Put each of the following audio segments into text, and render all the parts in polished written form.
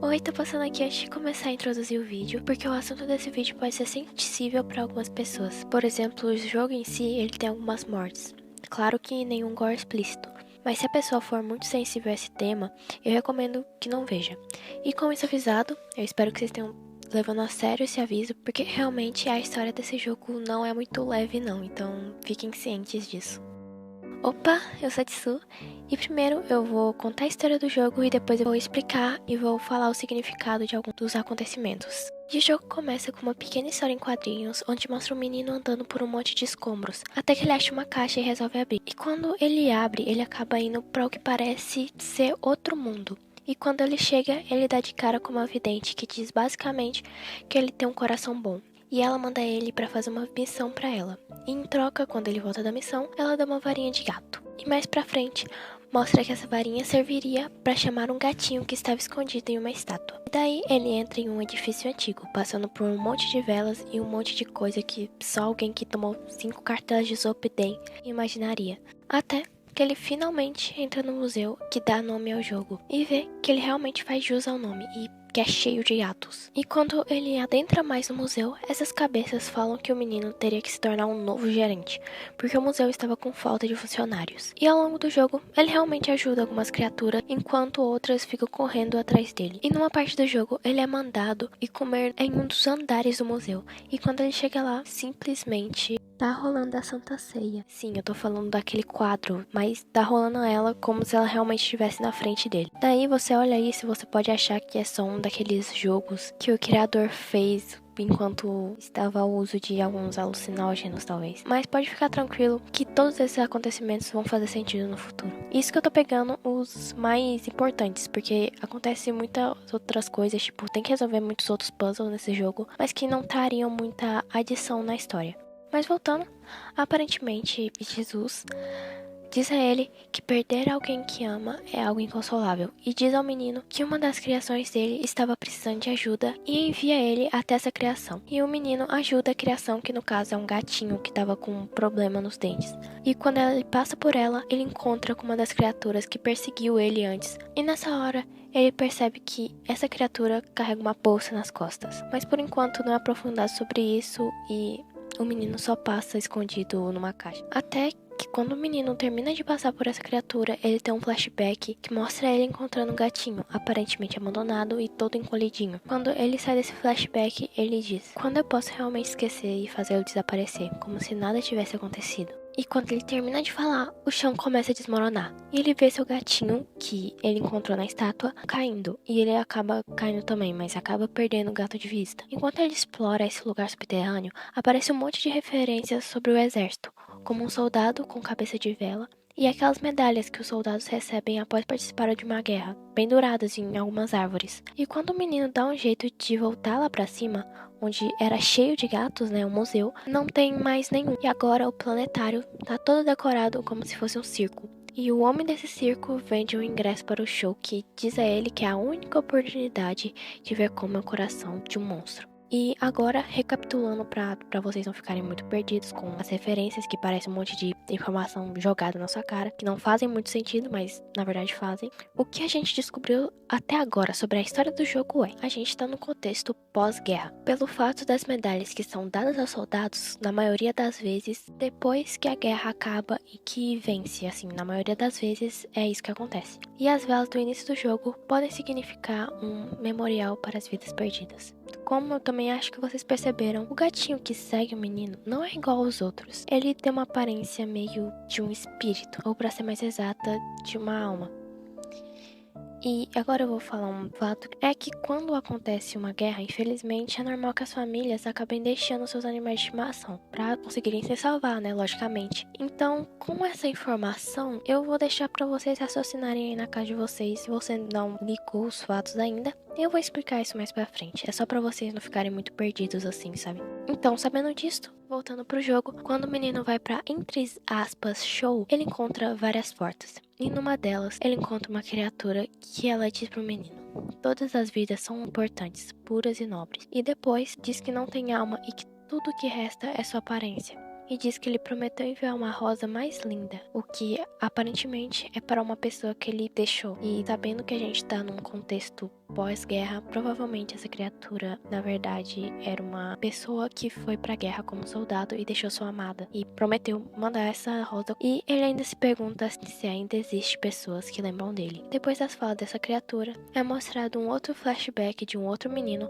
Oi, tô passando aqui antes de começar a introduzir o vídeo, porque o assunto desse vídeo pode ser sensível para algumas pessoas. Por exemplo, o jogo em si, ele tem algumas mortes. Claro que nenhum gore explícito, mas se a pessoa for muito sensível a esse tema, eu recomendo que não veja. E com isso avisado, eu espero que vocês tenham levando a sério esse aviso, porque realmente a história desse jogo não é muito leve não, então fiquem cientes disso. Opa, eu sou a Tsu, e primeiro eu vou contar a história do jogo e depois eu vou explicar e vou falar o significado de alguns dos acontecimentos. E o jogo começa com uma pequena história em quadrinhos, onde mostra um menino andando por um monte de escombros, até que ele acha uma caixa e resolve abrir. E quando ele abre, ele acaba indo para o que parece ser outro mundo. E quando ele chega, ele dá de cara com uma vidente que diz basicamente que ele tem um coração bom. E ela manda ele para fazer uma missão para ela. E em troca, quando ele volta da missão, ela dá uma varinha de gato. E mais pra frente, mostra que essa varinha serviria para chamar um gatinho que estava escondido em uma estátua. E daí ele entra em um edifício antigo, passando por um monte de velas e um monte de coisa que só alguém que tomou 5 cartelas de Zolpidem imaginaria. Até que ele finalmente entra no museu que dá nome ao jogo e vê que ele realmente faz jus ao nome e que é cheio de gatos. E quando ele adentra mais no museu, essas cabeças falam que o menino teria que se tornar um novo gerente, porque o museu estava com falta de funcionários. E ao longo do jogo, ele realmente ajuda algumas criaturas, enquanto outras ficam correndo atrás dele. E numa parte do jogo, ele é mandado ir comer em um dos andares do museu. E quando ele chega lá, simplesmente tá rolando a Santa Ceia. Sim, eu tô falando daquele quadro, mas tá rolando ela como se ela realmente estivesse na frente dele. Daí você olha isso e você pode achar que é só um daqueles jogos que o criador fez enquanto estava ao uso de alguns alucinógenos, talvez. Mas pode ficar tranquilo que todos esses acontecimentos vão fazer sentido no futuro. Isso que eu tô pegando os mais importantes, porque acontece muitas outras coisas, tipo, tem que resolver muitos outros puzzles nesse jogo, mas que não trariam muita adição na história. Mas voltando, aparentemente Jesus diz a ele que perder alguém que ama é algo inconsolável e diz ao menino que uma das criações dele estava precisando de ajuda e envia ele até essa criação. E o menino ajuda a criação, que no caso é um gatinho que estava com um problema nos dentes. E quando ele passa por ela, ele encontra com uma das criaturas que perseguiu ele antes. E nessa hora, ele percebe que essa criatura carrega uma bolsa nas costas. Mas por enquanto não é aprofundado sobre isso e o menino só passa escondido numa caixa. Até que quando o menino termina de passar por essa criatura, ele tem um flashback que mostra ele encontrando um gatinho, aparentemente abandonado e todo encolhidinho. Quando ele sai desse flashback, ele diz: "Quando eu posso realmente esquecer e fazê-lo desaparecer, como se nada tivesse acontecido?" E quando ele termina de falar, o chão começa a desmoronar. E ele vê seu gatinho, que ele encontrou na estátua, caindo. E ele acaba caindo também, mas acaba perdendo o gato de vista. Enquanto ele explora esse lugar subterrâneo, aparece um monte de referências sobre o exército, como um soldado com cabeça de vela, e aquelas medalhas que os soldados recebem após participar de uma guerra, penduradas em algumas árvores. E quando o menino dá um jeito de voltar lá pra cima, onde era cheio de gatos, né, o museu, não tem mais nenhum. E agora o planetário tá todo decorado como se fosse um circo. E o homem desse circo vende um ingresso para o show que diz a ele que é a única oportunidade de ver como é o coração de um monstro. E agora, recapitulando para vocês não ficarem muito perdidos com as referências que parecem um monte de informação jogada na sua cara, que não fazem muito sentido, mas na verdade fazem. O que a gente descobriu até agora sobre a história do jogo é: a gente está no contexto pós-guerra, pelo fato das medalhas que são dadas aos soldados, na maioria das vezes, depois que a guerra acaba e que vence, assim, na maioria das vezes é isso que acontece. E as velas do início do jogo podem significar um memorial para as vidas perdidas. Como eu também acho que vocês perceberam, o gatinho que segue o menino não é igual aos outros. Ele tem uma aparência meio de um espírito, ou para ser mais exata, de uma alma. E agora eu vou falar um fato, é que quando acontece uma guerra, infelizmente, é normal que as famílias acabem deixando seus animais de estimação para conseguirem se salvar, né, logicamente. Então, com essa informação, eu vou deixar para vocês raciocinarem aí na casa de vocês, se você não ligou os fatos ainda. Eu vou explicar isso mais pra frente, é só pra vocês não ficarem muito perdidos assim, sabe? Então, sabendo disso, voltando pro jogo, quando o menino vai pra, entre aspas, show, ele encontra várias portas. E numa delas, ele encontra uma criatura que ela diz pro menino: todas as vidas são importantes, puras e nobres. E depois diz que não tem alma e que tudo que resta é sua aparência. e diz que ele prometeu enviar uma rosa mais linda, o que aparentemente é para uma pessoa que ele deixou. E sabendo que a gente tá num contexto pós-guerra, provavelmente essa criatura, na verdade, era uma pessoa que foi pra guerra como soldado e deixou sua amada e prometeu mandar essa rosa. E ele ainda se pergunta se ainda existe pessoas que lembram dele. Depois das falas dessa criatura, é mostrado um outro flashback de um outro menino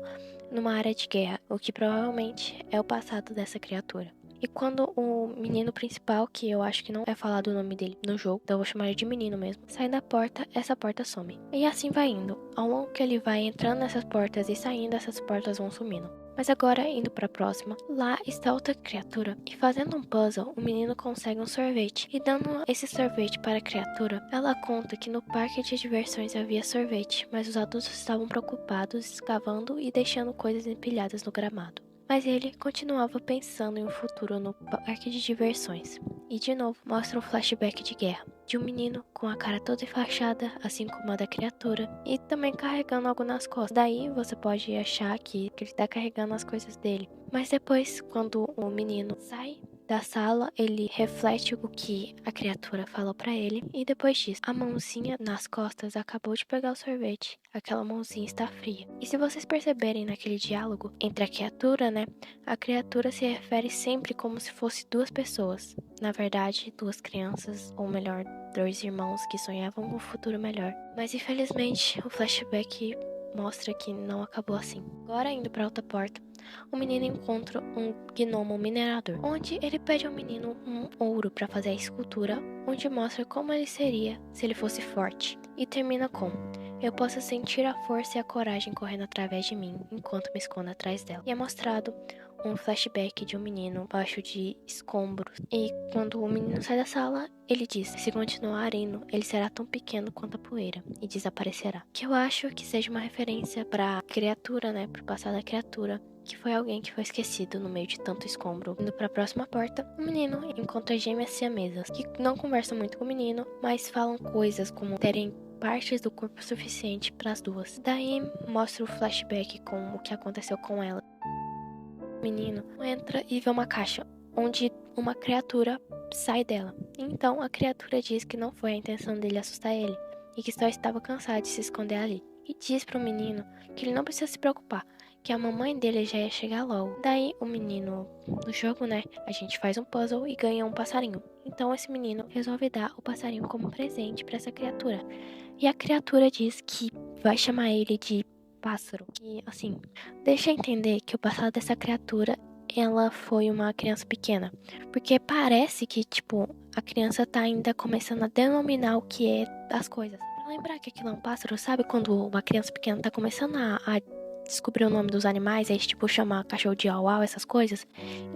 numa área de guerra, o que provavelmente é o passado dessa criatura. E quando o menino principal, que eu acho que não é falado o nome dele no jogo, então eu vou chamar ele de menino mesmo, sai da porta, essa porta some. E assim vai indo. Ao longo que ele vai entrando nessas portas e saindo, essas portas vão sumindo. Mas agora, indo para a próxima, lá está outra criatura. E fazendo um puzzle, o menino consegue um sorvete. E dando esse sorvete para a criatura, ela conta que no parque de diversões havia sorvete, mas os adultos estavam preocupados, escavando e deixando coisas empilhadas no gramado. Mas ele continuava pensando em um futuro no parque de diversões. E de novo mostra um flashback de guerra, de um menino com a cara toda enfaixada, assim como a da criatura, e também carregando algo nas costas. Daí você pode achar que ele está carregando as coisas dele. Mas depois, quando o menino sai da sala, ele reflete o que a criatura falou pra ele. E depois disso, a mãozinha nas costas acabou de pegar o sorvete. Aquela mãozinha está fria. E se vocês perceberem naquele diálogo entre a criatura, a criatura se refere sempre como se fosse duas pessoas. Na verdade, duas crianças, ou melhor, dois irmãos que sonhavam com um futuro melhor. Mas infelizmente, o flashback mostra que não acabou assim. Agora, indo para outra porta, o menino encontra um gnomo minerador, onde ele pede ao menino um ouro para fazer a escultura, onde mostra como ele seria se ele fosse forte. E termina com: eu posso sentir a força e a coragem correndo através de mim, enquanto me escondo atrás dela. E é mostrado um flashback de um menino baixo de escombros. E quando o menino sai da sala, ele diz: se continuar indo, ele será tão pequeno quanto a poeira e desaparecerá. Que eu acho que seja uma referência pra criatura, pro passado da criatura, que foi alguém que foi esquecido no meio de tanto escombro. Indo para a próxima porta, o menino encontra gêmeas siamesas, que não conversam muito com o menino, mas falam coisas como terem partes do corpo suficiente para as duas. Daí mostra o flashback com o que aconteceu com ela. O menino entra e vê uma caixa, onde uma criatura sai dela. Então a criatura diz que não foi a intenção dele assustar ele, e que só estava cansado de se esconder ali. E diz para o menino que ele não precisa se preocupar, que a mamãe dele já ia chegar logo. Daí o menino, no jogo, a gente faz um puzzle e ganha um passarinho. Então esse menino resolve dar o passarinho como presente para essa criatura. E a criatura diz que vai chamar ele de pássaro. E assim, deixa entender que o passado dessa criatura, ela foi uma criança pequena. Porque parece que, a criança tá ainda começando a denominar o que é as coisas. Pra lembrar que aquilo é um pássaro, sabe? Quando uma criança pequena tá começando a descobrir o nome dos animais, aí chama cachorro de au-au, essas coisas.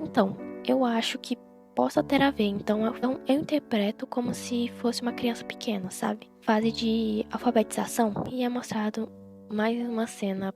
Então, eu acho que possa ter a ver. Então, eu interpreto como se fosse uma criança pequena, sabe? Fase de alfabetização. E é mostrado mais uma cena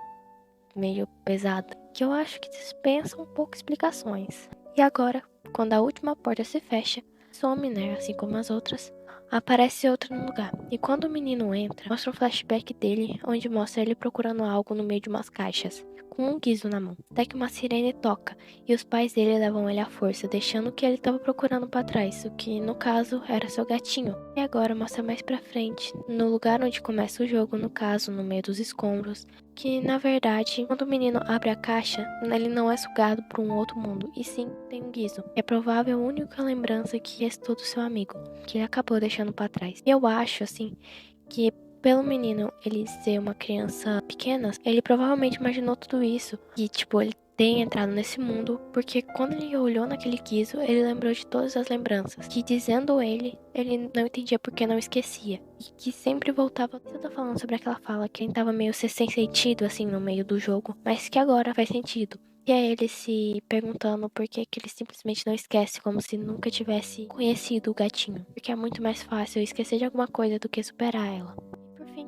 meio pesada, que eu acho que dispensa um pouco explicações. E agora, quando a última porta se fecha, some, assim como as outras, aparece outra no lugar. E quando o menino entra, mostra um flashback dele, onde mostra ele procurando algo no meio de umas caixas, com um guiso na mão. Até que uma sirene toca, e os pais dele levam ele à força, deixando o que ele estava procurando para trás, o que no caso era seu gatinho. E agora mostra mais pra frente, no lugar onde começa o jogo, no caso, no meio dos escombros, que na verdade, quando o menino abre a caixa, ele não é sugado para um outro mundo, e sim tem um guiso. É provável a única lembrança que restou do seu amigo, que ele acabou deixando para trás. E eu acho, que pelo menino ele ser uma criança pequena, ele provavelmente imaginou tudo isso. E, ele tem entrado nesse mundo, porque quando ele olhou naquele guiso, ele lembrou de todas as lembranças. Que dizendo ele não entendia porque não esquecia. E que sempre voltava. Eu tô falando sobre aquela fala que ele tava meio sem sentido, no meio do jogo, mas que agora faz sentido. E é ele se perguntando por que ele simplesmente não esquece, como se nunca tivesse conhecido o gatinho. Porque é muito mais fácil esquecer de alguma coisa do que superar ela. Por fim,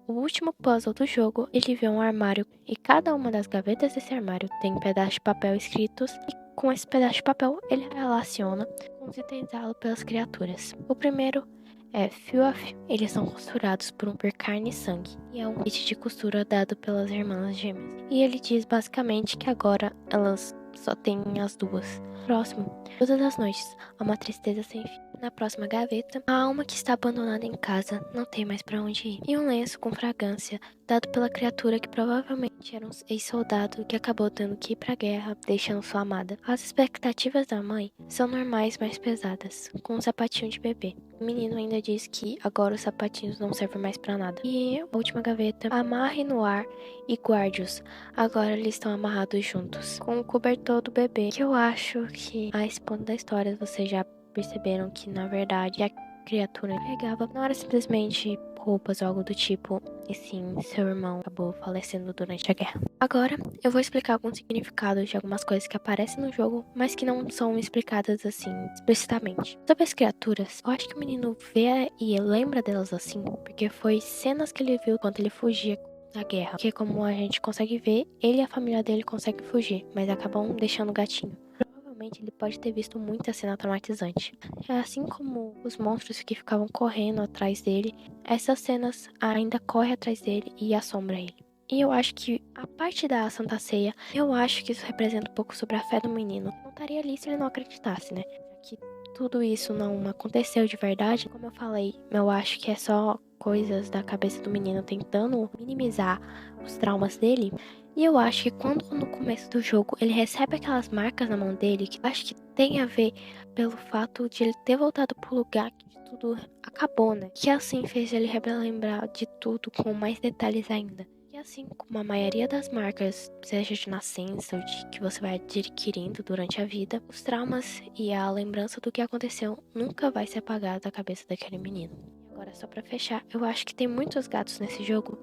o último puzzle do jogo, ele vê um armário e cada uma das gavetas desse armário tem um pedaço de papel escritos e com esse pedaço de papel ele relaciona com os itens dados pelas criaturas. O primeiro é fio a fio. Eles são costurados por carne e sangue e é um kit de costura dado pelas irmãs gêmeas. E ele diz basicamente que agora elas só tem as duas. Próximo. Todas as noites, há uma tristeza sem fim. Na próxima gaveta, a alma que está abandonada em casa não tem mais pra onde ir. E um lenço com fragrância, dado pela criatura que provavelmente era um ex-soldado que acabou tendo que ir pra guerra, deixando sua amada. As expectativas da mãe são normais, mas pesadas, com um sapatinho de bebê. O menino ainda diz que agora os sapatinhos não servem mais pra nada. E a última gaveta, amarre no ar e guarde-os. Agora eles estão amarrados juntos, com o cobertor do bebê, que eu acho que a esse ponto da história vocês já perceberam que na verdade a criatura carregava não era simplesmente roupas ou algo do tipo, e sim, seu irmão acabou falecendo durante a guerra. Agora eu vou explicar alguns significados de algumas coisas que aparecem no jogo, mas que não são explicadas assim explicitamente. Sobre as criaturas, eu acho que o menino vê e lembra delas assim, porque foi cenas que ele viu quando ele fugia da guerra. Porque como a gente consegue ver, ele e a família dele conseguem fugir, mas acabam deixando o gatinho. Provavelmente ele pode ter visto muita cena traumatizante. Assim como os monstros que ficavam correndo atrás dele, essas cenas ainda correm atrás dele e assombram ele. E eu acho que a parte da Santa Ceia, eu acho que isso representa um pouco sobre a fé do menino. Não estaria ali se ele não acreditasse, né? Que tudo isso não aconteceu de verdade. Como eu falei, eu acho que é só coisas da cabeça do menino tentando minimizar os traumas dele. E eu acho que quando no começo do jogo ele recebe aquelas marcas na mão dele, que acho que tem a ver pelo fato de ele ter voltado pro lugar que tudo acabou, né? Que assim fez ele relembrar de tudo com mais detalhes ainda. E assim como a maioria das marcas, seja de nascença ou de que você vai adquirindo durante a vida, os traumas e a lembrança do que aconteceu nunca vai se apagar da cabeça daquele menino. Agora, só pra fechar, eu acho que tem muitos gatos nesse jogo,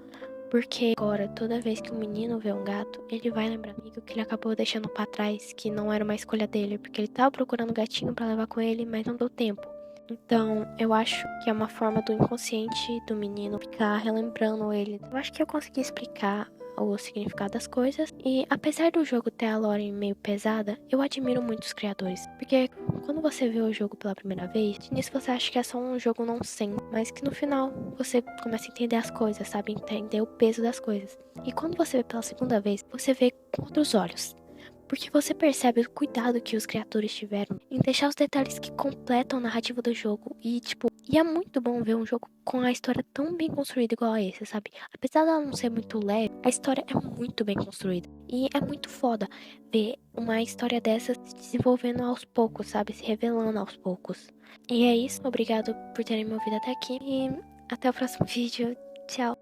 porque agora, toda vez que o menino vê um gato, ele vai lembrar do amigo que ele acabou deixando pra trás, que não era uma escolha dele, porque ele tava procurando um gatinho pra levar com ele, mas não deu tempo. Então, eu acho que é uma forma do inconsciente do menino ficar relembrando ele. Eu acho que eu consegui explicar o significado das coisas. E apesar do jogo ter a lore meio pesada, eu admiro muito os criadores. Porque quando você vê o jogo pela primeira vez, de início você acha que é só um jogo nonsense, mas que no final você começa a entender as coisas, sabe? Entender o peso das coisas. E quando você vê pela segunda vez, você vê com outros olhos. Porque você percebe o cuidado que os criadores tiveram em deixar os detalhes que completam a narrativa do jogo. E, e é muito bom ver um jogo com a história tão bem construída igual a esse, sabe? Apesar dela não ser muito leve, a história é muito bem construída. E é muito foda ver uma história dessa se desenvolvendo aos poucos, sabe? Se revelando aos poucos. E é isso. Obrigado por terem me ouvido até aqui. E até o próximo vídeo. Tchau.